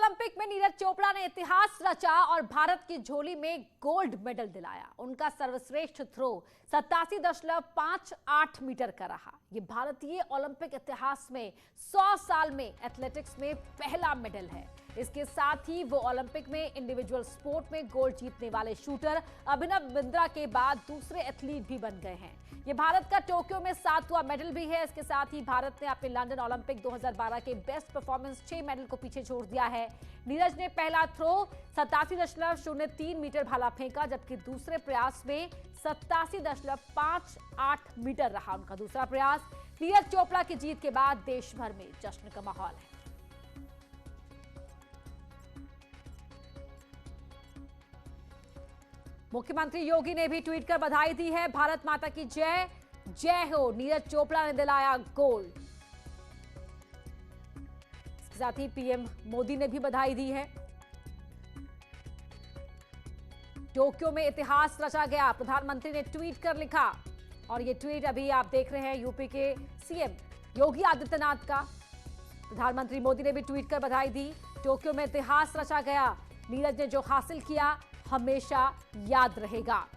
Olympic में नीरज चोपड़ा ने इतिहास रचा और भारत की झोली में गोल्ड मेडल दिलाया। उनका सर्वश्रेष्ठ थ्रो 87.58 मीटर का रहा। ये भारतीय ओलंपिक इतिहास में 100 साल में एथलेटिक्स में पहला मेडल है। इसके साथ ही वो ओलंपिक में इंडिविजुअल स्पोर्ट में गोल्ड जीतने वाले शूटर अभिनव बिंद्रा के बाद दूसरे एथलीट भी बन गए हैं। ये भारत का टोक्यो में 7वां मेडल भी है। इसके साथ ही भारत ने अपने लंदन ओलंपिक 2012 के बेस्ट परफॉर्मेंस 6 मेडल को पीछे छोड़ दिया है। नीरज ने पहला थ्रो 87.03 मीटर भाला फेंका, जबकि दूसरे प्रयास में 87.58 मीटर रहा उनका दूसरा प्रयास। नीरज चोपड़ा की जीत के बाद देश भर में जश्न का माहौल है। मुख्यमंत्री योगी ने भी ट्वीट कर बधाई दी है। भारत माता की जय, जय हो। नीरज चोपड़ा ने दिलाया गोल्ड। इसके साथ ही पीएम मोदी ने भी बधाई दी है। टोक्यो में इतिहास रचा गया, प्रधानमंत्री ने ट्वीट कर लिखा। और ये ट्वीट अभी आप देख रहे हैं यूपी के सीएम योगी आदित्यनाथ का। प्रधानमंत्री मोदी ने भी ट्वीट कर बधाई दी। टोक्यो में इतिहास रचा गया, नीरज ने जो हासिल किया हमेशा याद रहेगा।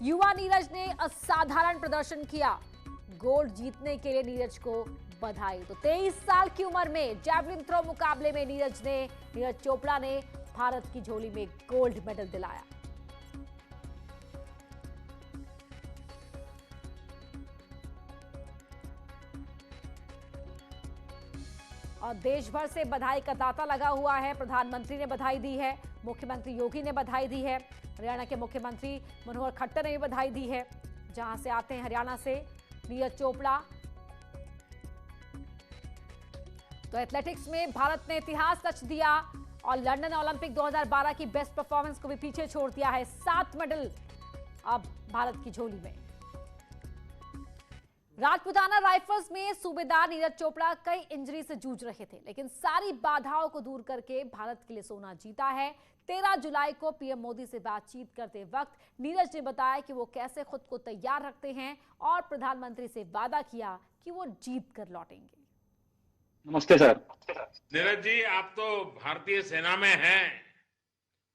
युवा नीरज ने असाधारण प्रदर्शन किया। गोल्ड जीतने के लिए नीरज को बधाई। तो 23 साल की उम्र में जैवलिन थ्रो मुकाबले में नीरज चोपड़ा ने भारत की झोली में गोल्ड मेडल दिलाया। और देश भर से बधाई का तांता लगा हुआ है। प्रधानमंत्री ने बधाई दी है, मुख्यमंत्री योगी ने बधाई दी है, हरियाणा के मुख्यमंत्री मनोहर खट्टर ने भी बधाई दी है। जहां से आते हैं हरियाणा से नीरज चोपड़ा। तो एथलेटिक्स में भारत ने इतिहास रच दिया और लंदन ओलंपिक 2012 की बेस्ट परफॉर्मेंस को भी पीछे छोड़ दिया है। 7 मेडल अब भारत की झोली में। राजपुताना राइफल्स में सूबेदार नीरज चोपड़ा कई इंजरी से जूझ रहे थे, लेकिन सारी बाधाओं को दूर करके भारत के लिए सोना जीता है। 13 जुलाई को पीएम मोदी से बातचीत करते वक्त नीरज ने बताया कि वो कैसे खुद को तैयार रखते हैं और प्रधानमंत्री से वादा किया कि वो जीत कर लौटेंगे। नमस्ते सर। नीरज जी, आप तो भारतीय सेना में हैं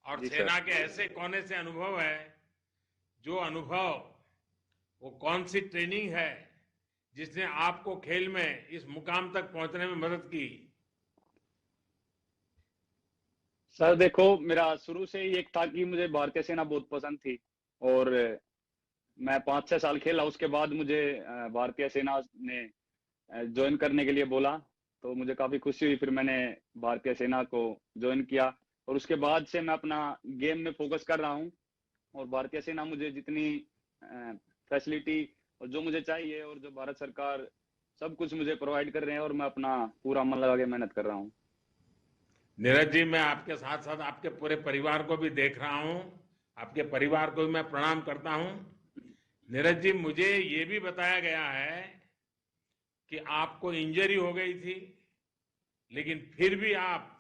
और जी सेना सर। के ऐसे कौन से अनुभव है, जो अनुभव वो कौन सी ट्रेनिंग है जिसने आपको खेल में इस मुकाम तक पहुंचने में मदद की? सर देखो, मेरा शुरू से ही एक था कि मुझे भारतीय सेना बहुत पसंद थी और मैं 5-6 साल खेला। उसके बाद मुझे भारतीय सेना ने ज्वाइन करने के लिए बोला, तो मुझे काफी खुशी हुई। फिर मैंने भारतीय सेना को ज्वाइन किया और उसके बाद से मैं अपना गेम में फोकस कर रहा हूं और भारतीय सेना मुझे जितनी फैसिलिटी और जो मुझे चाहिए और जो भारत सरकार सब कुछ मुझे प्रोवाइड कर रहे हैं और मैं अपना पूरा मन लगा के मेहनत कर रहा हूं। नीरज जी, मैं आपके साथ साथ आपके पूरे परिवार को भी देख रहा हूं, आपके परिवार को भी मैं प्रणाम करता हूं। नीरज जी, मुझे ये भी बताया गया है कि आपको इंजरी हो गई थी, लेकिन फिर भी आप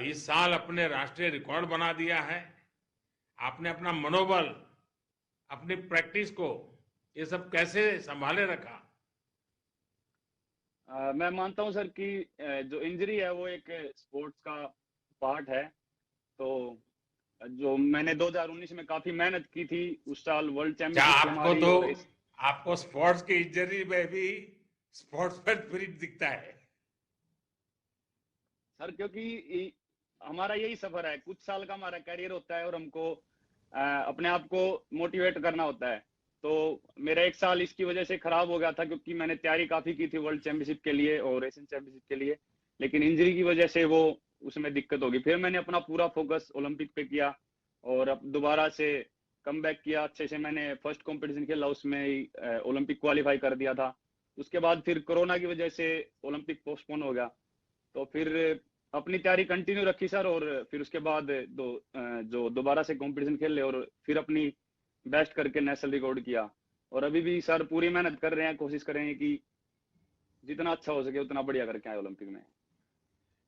इस साल अपने राष्ट्रीय रिकॉर्ड बना दिया है। आपने अपना मनोबल, अपनी प्रैक्टिस को, ये सब कैसे संभाले रखा? मैं मानता हूं सर कि जो इंजरी है वो एक स्पोर्ट्स का पार्ट है। तो जो मैंने 2019 में काफी मेहनत की थी, उस साल वर्ल्ड चैंपियनशिप हमारी और आपको स्पोर्ट्स की इंजरी में भी स्पोर्ट्स पर स्पिरिट दिखता है सर, क्योंकि हमारा यही सफर है। कुछ साल का हमारा करियर होता है और हमको अपने आप को मोटिवेट करना होता है। तो मेरा 1 साल इसकी वजह से खराब हो गया था, क्योंकि मैंने तैयारी काफी की थी वर्ल्ड चैंपियनशिप के लिए और एशियन चैंपियनशिप के लिए, लेकिन इंजरी की वजह से वो उसमें दिक्कत होगी। फिर मैंने अपना पूरा फोकस ओलंपिक पे किया और अब दोबारा से कमबैक किया। अच्छे से मैंने फर्स्ट कंपटीशन खेला, उसमें ही ओलंपिक क्वालिफाई कर दिया था। उसके बाद फिर कोरोना की वजह से ओलंपिक पोस्टपोन हो गया, तो फिर अपनी तैयारी कंटिन्यू रखी सर। और फिर उसके बाद जो दोबारा से कंपटीशन खेल ले और फिर अपनी बेस्ट करके नेशनल रिकॉर्ड किया। और अभी भी सर पूरी मेहनत कर रहे हैं, कोशिश कर रहे हैं कि जितना अच्छा हो सके उतना बढ़िया करके आए ओलंपिक में।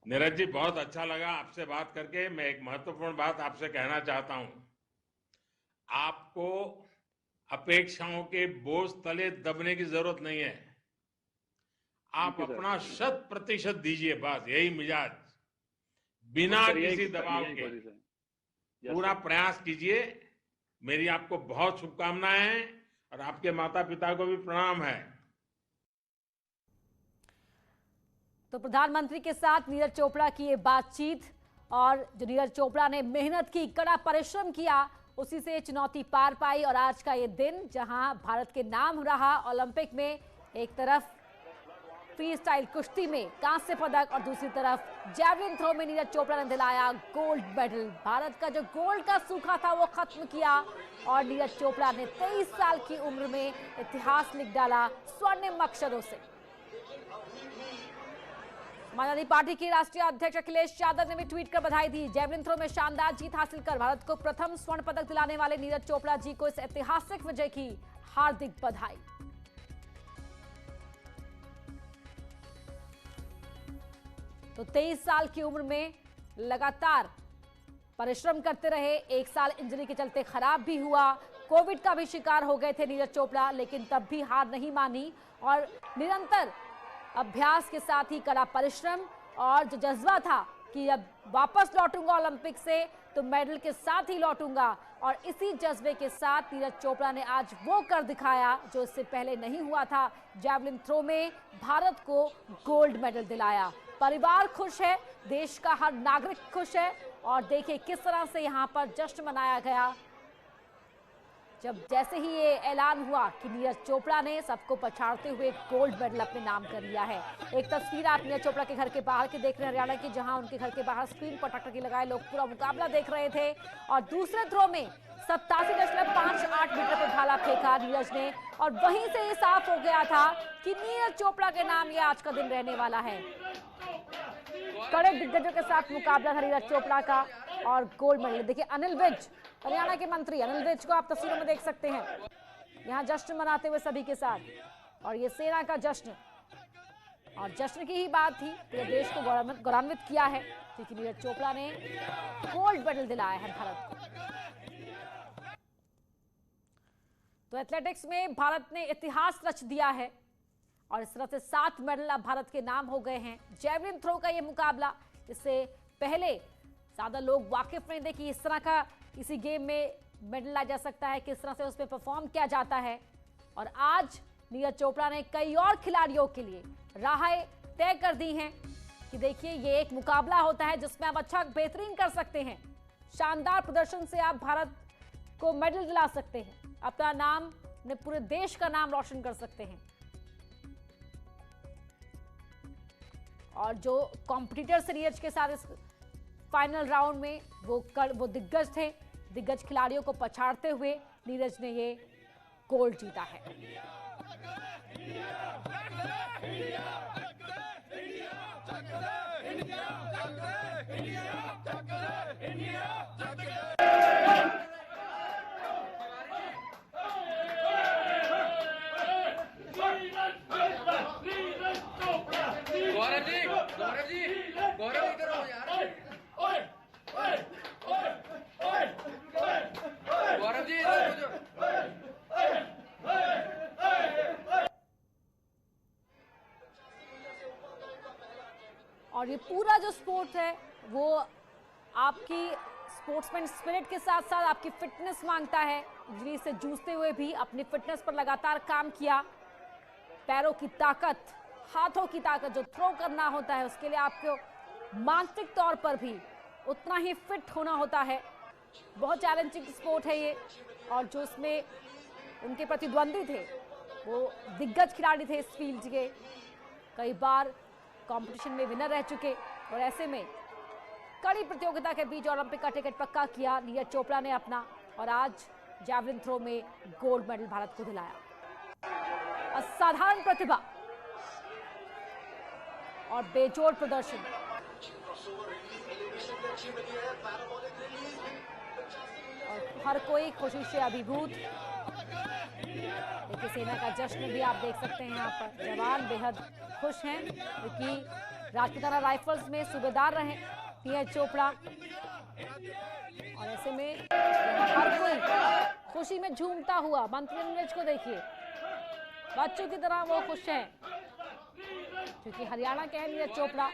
नीरज जी, बहुत अच्छा लगा आपसे बात करके। मैं एक महत्वपूर्ण बात आपसे कहना चाहता हूं। आपको अपेक्षाओं के बोझ तले दबने की जरूरत नहीं है। आप अपना 100% दीजिए, बस यही मिजाज। बिना सर, किसी दबाव यही के कोशिश है। पूरा प्रयास कीजिए। मेरी आपको बहुत शुभकामनाएं हैं और आपके माता पिता को भी प्रणाम है। तो प्रधानमंत्री के साथ नीरज चोपड़ा की ये बातचीत, और जो नीरज चोपड़ा ने मेहनत की, कड़ा परिश्रम किया, उसी से चुनौती पार पाई। और आज का ये दिन जहां भारत के नाम रहा ओलंपिक में, एक तरफ फ्री स्टाइल कुश्ती में कांस्य पदक और दूसरी तरफ जैवलिन थ्रो में नीरज चोपड़ा ने दिलाया गोल्ड मेडल। भारत का जो गोल्ड का सूखा था वो खत्म किया और नीरज चोपड़ा ने 23 साल की उम्र में इतिहास लिख डाला स्वर्णिम अक्षरों से। समाजवादी पार्टी के राष्ट्रीय अध्यक्ष अखिलेश यादव ने भी ट्वीट कर बधाई दी। जैवलिन थ्रो में शानदार जीत हासिल कर भारत को प्रथम स्वर्ण पदक दिलाने वाले नीरज चोपड़ा जी को इस ऐतिहासिक विजय की हार्दिक बधाई। तो 23 साल की उम्र में लगातार परिश्रम करते रहे। एक साल इंजरी के चलते खराब भी हुआ, कोविड का भी शिकार हो गए थे नीरज चोपड़ा, लेकिन तब भी हार नहीं मानी और निरंतर अभ्यास के साथ ही कड़ा परिश्रम और जो जज्बा था कि अब वापस लौटूंगा ओलंपिक से तो मेडल के साथ ही लौटूंगा, और इसी जज्बे के साथ नीरज चोपड़ा ने आज वो कर दिखाया जो इससे पहले नहीं हुआ था। जैवलिन थ्रो में भारत को गोल्ड मेडल दिलाया। परिवार खुश है, देश का हर नागरिक खुश है, और देखिए किस तरह से यहाँ पर जश्न मनाया गया जब जैसे ही ये ऐलान हुआ कि नीरज चोपड़ा ने सबको पछाड़ते हुए गोल्ड मेडल अपने नाम कर लिया है। एक तस्वीर आप नीरज चोपड़ा के घर के बाहर की देख रहे हैं हरियाणा की, जहां उनके घर के बाहर स्क्रीन पर टकटकी लगाए लोग पूरा मुकाबला देख रहे थे। और दूसरे थ्रो में 87.58 मीटर पर भाला फेंका नीरज ने, और वहीं से ये साफ हो गया था कि नीरज चोपड़ा के नाम ये आज का दिन रहने वाला है। कड़े दिग्गजों के साथ मुकाबला था नीरज चोपड़ा का और गोल्ड मेडल। देखिए अनिल विज, हरियाणा के मंत्री अनिल विज को आप तस्वीरों में देख सकते हैं, यहाँ जश्न मनाते हुए सभी के साथ, और ये सेना का जश्न, और जश्न की ही बात थी, पूरे देश को गौरवान्वित किया है क्योंकि नीरज चोपड़ा ने गोल्ड मेडल दिलाया है भारत को। तो एथलेटिक्स में भारत ने इतिहास रच दिया है और इस तरह से 7 मेडल अब भारत के नाम हो गए हैं। जैवलिन थ्रो का ये मुकाबला, इससे पहले ज्यादा लोग वाकिफ नहीं थे कि इस तरह का किसी गेम में मेडल लाया जा सकता है, किस तरह से उसमें परफॉर्म किया जाता है। और आज नीरज चोपड़ा ने कई और खिलाड़ियों के लिए राहें तय कर दी हैं कि देखिए ये एक मुकाबला होता है जिसमें आप अच्छा बेहतरीन कर सकते हैं, शानदार प्रदर्शन से आप भारत को मेडल दिला सकते हैं, अपना नाम, अपने पूरे देश का नाम रोशन कर सकते हैं। और जो कॉम्पिटिटर्स नीरज के साथ इस फाइनल राउंड में वो दिग्गज थे, दिग्गज खिलाड़ियों को पछाड़ते हुए नीरज ने ये गोल्ड जीता है। गौरव इधर आओ यार। गौरव जी इधर हो जाओ। और ये पूरा जो स्पोर्ट है वो आपकी स्पोर्ट्समैन स्पिरिट के साथ साथ आपकी फिटनेस मांगता है। इंजरी से जूझते हुए भी अपनी फिटनेस पर लगातार काम किया, पैरों की ताकत, हाथों की ताकत, जो थ्रो करना होता है उसके लिए आपको मानसिक तौर पर भी उतना ही फिट होना होता है। बहुत चैलेंजिंग स्पोर्ट है ये, और जो उसमें उनके प्रतिद्वंदी थे वो दिग्गज खिलाड़ी थे इस फील्ड के, कई बार कंपटीशन में विनर रह चुके, और ऐसे में कड़ी प्रतियोगिता के बीच ओलंपिक का टिकट पक्का किया नीरज चोपड़ा ने अपना, और आज जैवलिन थ्रो में गोल्ड मेडल भारत को दिलाया। असाधारण प्रतिभा और बेजोड़ प्रदर्शन, और हर कोई खुशी से अभिभूत। देखिए सेना का जश्न भी आप देख सकते हैं, यहाँ पर जवान बेहद खुश हैं क्योंकि राजपूताना राइफल्स में सूबेदार रहे नीरज चोपड़ा, और ऐसे में हर कोई खुशी में झूमता हुआ। मंत्री नीरज को देखिए, बच्चों की तरह वो खुश हैं क्योंकि हरियाणा के हैं नीरज चोपड़ा,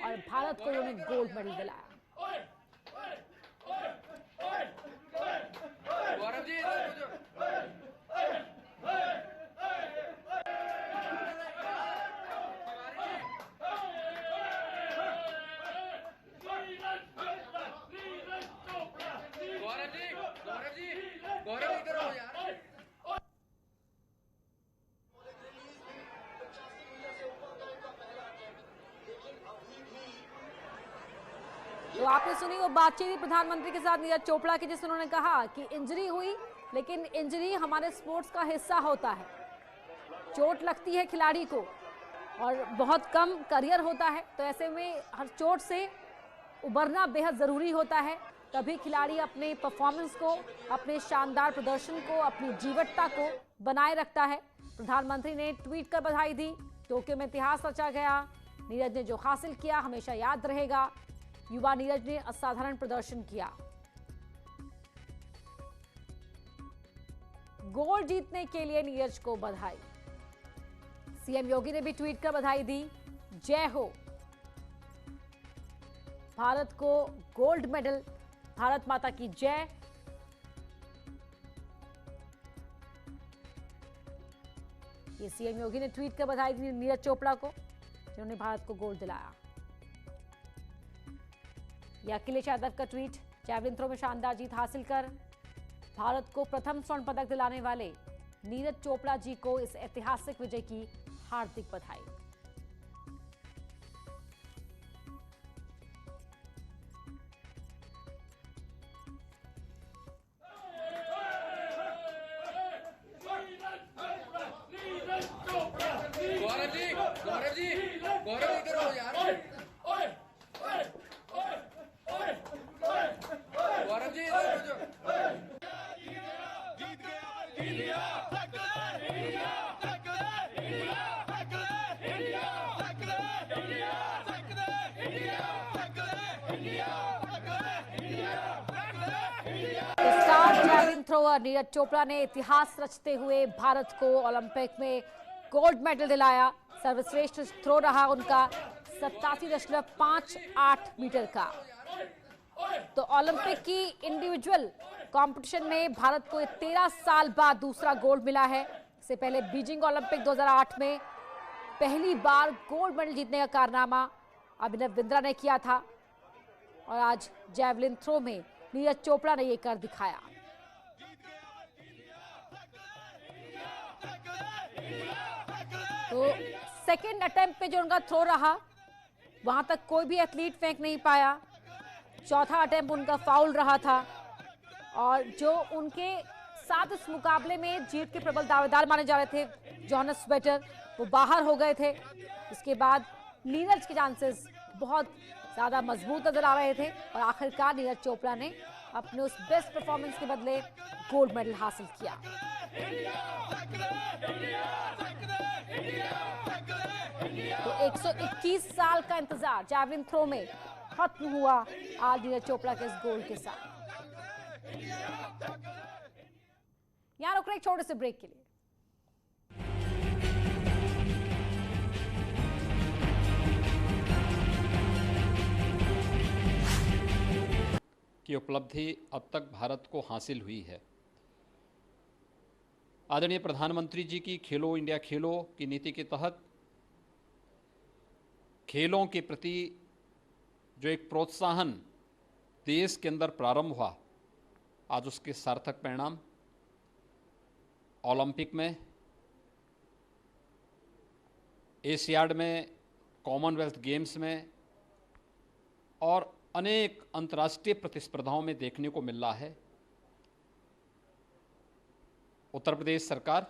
और भारत को उन्होंने गोल्ड मेडल दिलाया। गौरव जी इधर हो जाओ। गौरव इधर हो यार। तो आपने सुनी वो बातचीत प्रधानमंत्री के साथ नीरज चोपड़ा की, जिसमें उन्होंने कहा कि इंजरी हुई, लेकिन इंजरी हमारे स्पोर्ट्स का हिस्सा होता है। चोट लगती है खिलाड़ी को और बहुत कम करियर होता है, तो ऐसे में हर चोट से उबरना बेहद ज़रूरी होता है। तभी खिलाड़ी अपने परफॉर्मेंस को, अपने शानदार प्रदर्शन को, अपनी जीवटता को बनाए रखता है। प्रधानमंत्री ने ट्वीट कर बधाई दी। टोक्यो में इतिहास रचा गया। नीरज ने जो हासिल किया हमेशा याद रहेगा। युवा नीरज ने असाधारण प्रदर्शन किया। गोल्ड जीतने के लिए नीरज को बधाई। सीएम योगी ने भी ट्वीट कर बधाई दी। जय हो, भारत को गोल्ड मेडल, भारत माता की जय। ये सीएम योगी ने ट्वीट कर बधाई दी नीरज चोपड़ा को, जिन्होंने भारत को गोल्ड दिलाया। यह अखिलेश यादव का ट्वीट। जैवलिन थ्रो में शानदार जीत हासिल कर भारत को प्रथम स्वर्ण पदक दिलाने वाले नीरज चोपड़ा जी को इस ऐतिहासिक विजय की हार्दिक बधाई। गौरव इधर हो यार। गौरव जी इधर हो जाओ। Star javelin thrower Neeraj Chopra ने इतिहास रचते हुए भारत को ओलंपिक में गोल्ड मेडल दिलाया। सर्वश्रेष्ठ थ्रो रहा उनका 87.58 मीटर का। तो ओलंपिक की इंडिविजुअल कंपटीशन में भारत को 13 साल बाद दूसरा गोल्ड मिला है। इससे पहले बीजिंग ओलंपिक 2008 में पहली बार गोल्ड मेडल जीतने का कारनामा अभिनव बिंद्रा ने किया था और आज जैवलिन थ्रो में नीरज चोपड़ा ने ये कर दिखाया। तो सेकेंड अटेम्प्ट पे जो उनका थ्रो रहा, वहां तक कोई भी एथलीट फेंक नहीं पाया। चौथा अटेम्प्ट उनका फाउल रहा था और जो उनके साथ इस मुकाबले में जीत के प्रबल दावेदार माने जा रहे थे, जॉनस स्वेटर, वो बाहर हो गए थे। इसके बाद नीरज के चांसेस बहुत ज्यादा मजबूत नजर आ रहे थे और आखिरकार नीरज चोपड़ा ने अपने उस बेस्ट परफॉर्मेंस के बदले गोल्ड मेडल हासिल किया। तो 121 साल का इंतजार जैवलिन थ्रो में खत्म हुआ आज नीरज चोपड़ा के इस गोल्ड के साथ। यहां रुक रहे एक छोटे से ब्रेक के लिए। की उपलब्धि अब तक भारत को हासिल हुई है। आदरणीय प्रधानमंत्री जी की खेलो इंडिया खेलो की नीति के तहत खेलों के प्रति जो एक प्रोत्साहन देश के अंदर प्रारंभ हुआ, आज उसके सार्थक परिणाम ओलंपिक में, एशियाड में, कॉमनवेल्थ गेम्स में और अनेक अंतर्राष्ट्रीय प्रतिस्पर्धाओं में देखने को मिल रहा है। उत्तर प्रदेश सरकार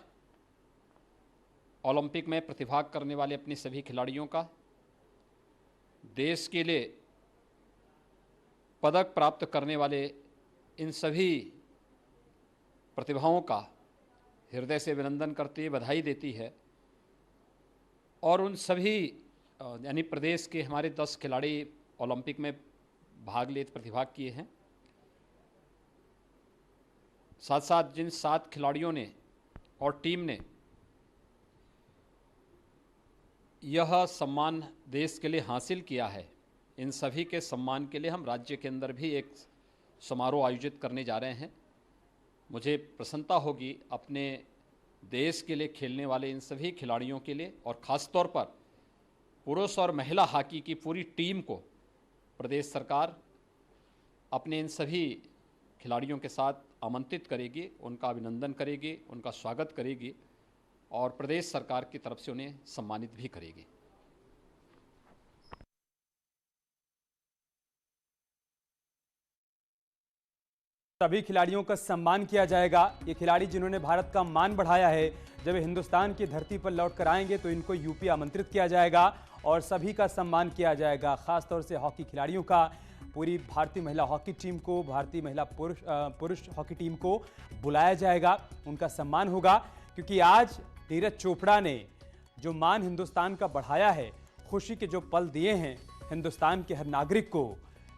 ओलंपिक में प्रतिभाग करने वाले अपने सभी खिलाड़ियों का, देश के लिए पदक प्राप्त करने वाले इन सभी प्रतिभाओं का हृदय से अभिनंदन करती है, बधाई देती है। और उन सभी यानी प्रदेश के हमारे 10 खिलाड़ी ओलंपिक में भाग ले प्रतिभाग किए हैं। साथ साथ जिन 7 खिलाड़ियों ने और टीम ने यह सम्मान देश के लिए हासिल किया है, इन सभी के सम्मान के लिए हम राज्य के अंदर भी एक समारोह आयोजित करने जा रहे हैं। मुझे प्रसन्नता होगी अपने देश के लिए खेलने वाले इन सभी खिलाड़ियों के लिए, और ख़ास तौर पर पुरुष और महिला हॉकी की पूरी टीम को प्रदेश सरकार अपने इन सभी खिलाड़ियों के साथ आमंत्रित करेगी, उनका अभिनंदन करेगी, उनका स्वागत करेगी और प्रदेश सरकार की तरफ से उन्हें सम्मानित भी करेगी। सभी खिलाड़ियों का सम्मान किया जाएगा। ये खिलाड़ी जिन्होंने भारत का मान बढ़ाया है, जब हिंदुस्तान की धरती पर लौट कर आएंगे तो इनको यूपी आमंत्रित किया जाएगा और सभी का सम्मान किया जाएगा। खासतौर से हॉकी खिलाड़ियों का, पूरी भारतीय महिला हॉकी टीम को, भारतीय महिला पुरुष हॉकी टीम को बुलाया जाएगा, उनका सम्मान होगा। क्योंकि आज नीरज चोपड़ा ने जो मान हिंदुस्तान का बढ़ाया है, खुशी के जो पल दिए हैं हिंदुस्तान के हर नागरिक को,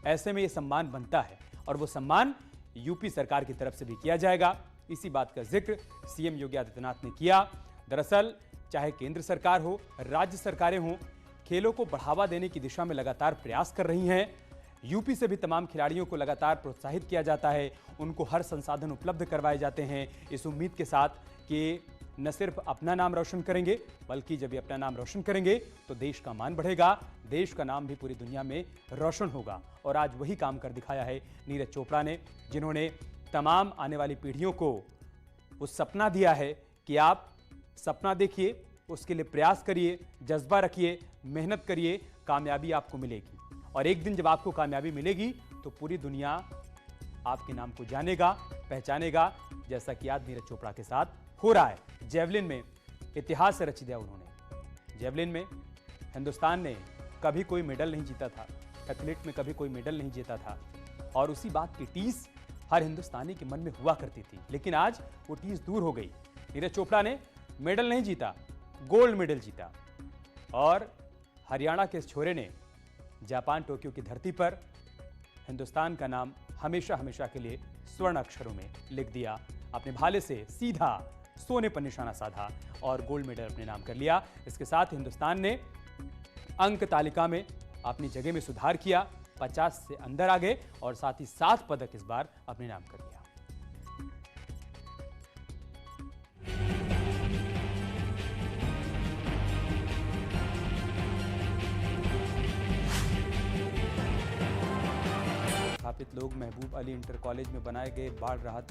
ऐसे में ये सम्मान बनता है और वो सम्मान यूपी सरकार की तरफ से भी किया जाएगा। इसी बात का जिक्र सीएम योगी आदित्यनाथ ने किया। दरअसल चाहे केंद्र सरकार हो, राज्य सरकारें हों, खेलों को बढ़ावा देने की दिशा में लगातार प्रयास कर रही हैं। यूपी से भी तमाम खिलाड़ियों को लगातार प्रोत्साहित किया जाता है, उनको हर संसाधन उपलब्ध करवाए जाते हैं, इस उम्मीद के साथ कि न सिर्फ अपना नाम रोशन करेंगे, बल्कि जब ये अपना नाम रोशन करेंगे तो देश का मान बढ़ेगा, देश का नाम भी पूरी दुनिया में रोशन होगा। और आज वही काम कर दिखाया है नीरज चोपड़ा ने, जिन्होंने तमाम आने वाली पीढ़ियों को वो सपना दिया है कि आप सपना देखिए, उसके लिए प्रयास करिए, जज्बा रखिए, मेहनत करिए, कामयाबी आपको मिलेगी। और एक दिन जब आपको कामयाबी मिलेगी तो पूरी दुनिया आपके नाम को जानेगा, पहचानेगा, जैसा कि आज नीरज चोपड़ा के साथ हो रहा है। जेवलिन में इतिहास रच दिया उन्होंने। जेवलिन में हिंदुस्तान ने कभी कोई मेडल नहीं जीता था, एथलीट में कभी कोई मेडल नहीं जीता था, और उसी बात की टीस हर हिंदुस्तानी के मन में हुआ करती थी। लेकिन आज वो टीस दूर हो गई। नीरज चोपड़ा ने मेडल नहीं जीता, गोल्ड मेडल जीता, और हरियाणा के इस छोरे ने जापान टोक्यो की धरती पर हिंदुस्तान का नाम हमेशा हमेशा के लिए स्वर्ण अक्षरों में लिख दिया। अपने भाले से सीधा सोने पर निशाना साधा और गोल्ड मेडल अपने नाम कर लिया। इसके साथ हिंदुस्तान ने अंक तालिका में अपनी जगह में सुधार किया, 50 से अंदर आ गए और साथ ही 7 पदक इस बार अपने नाम कर लिया। स्थापित लोग महबूब अली इंटर कॉलेज में बनाए गए बाढ़ राहत